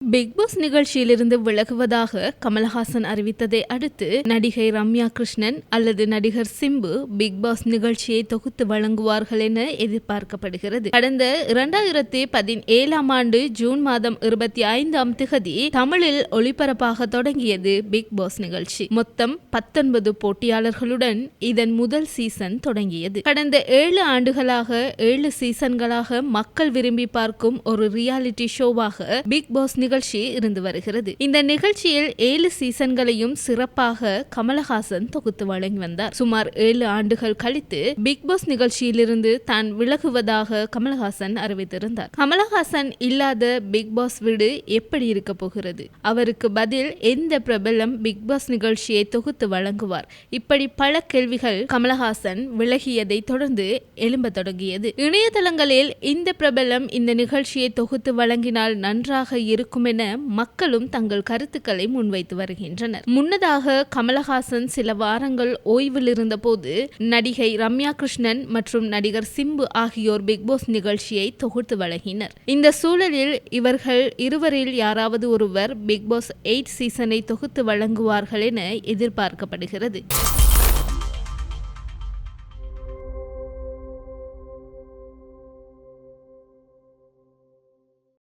Big pass நிகழ்ச்சியிலிருந்து விலகுவதாக கமலஹாசன் அறிவித்ததை அடுத்து நடிகை ரம்யா கிருஷ்ணன் அல்லது நடிகர் சிம்பு பிக் பாஸ் நிகழ்ச்சியை தொகுத்து வழங்குவார்கள் என எதிர்பார்க்கப்படுகிறது. கடந்த 2017 ஆண்டு ஜூன் மாதம் 25ஆம் திகதி தமிழில் ஒளிபரப்பாக தொடங்கியது பிக் பாஸ் நிகழ்ச்சி. மொத்தம் 19 போட்டியாளர்களுடன் இதன் முதல் சீசன் தொடங்கியது. கடந்த 7 ஆண்டுகளாக 7 சீசன்களாக மக்கள் விரும்பி பார்க்கும் ஒரு ரியாலிட்டி ஷோவாக பிக் பாஸ் நிகழ்ச்சி இருந்து வருகிறது. இந்த நிகழ்ச்சியில் 7 சீசன்களையும் சிறப்பாக கமலஹாசன் தொகுத்து வழங்கி வந்தார். சுமார் 7 ஆண்டுகள் கழித்து பிக் பாஸ் நிகழ்ச்சியிலிருந்து தான் விலகுவதாக கமலஹாசன் அறிவித்திருந்தார். கமலஹாசன் இல்லாத பிக் பாஸ் வீடு எப்படி இருக்க போகிறது? அவருக்கு பதில் எந்த பிரபலம் பிக் பாஸ் நிகழ்ச்சியை தொகுத்து வழங்குவார்? இப்படி பல கேள்விகள் கமலஹாசன் விலகியதை தொடர்ந்து எழும்ப தொடங்கியது. இணையதளங்களில் இந்த பிரபலம் இந்த நிகழ்ச்சியை தொகுத்து வழங்கினால் நன்றாக இருக்கும் என மக்களும் தங்கள் கருத்துக்களை முன்வைத்து வருகின்றனர். முன்னதாக கமலஹாசன் சில வாரங்கள் ஓய்வில் இருந்த போது நடிகை ரம்யா கிருஷ்ணன் மற்றும் நடிகர் சிம்பு ஆகியோர் பிக் பாஸ் நிகழ்ச்சியை தொகுத்து வழங்கினர். இந்த சூழலில் இவர்கள் இருவரில் யாராவது ஒருவர் பிக் பாஸ் 8 சீசனை தொகுத்து வழங்குவார்கள் என எதிர்பார்க்கப்படுகிறது.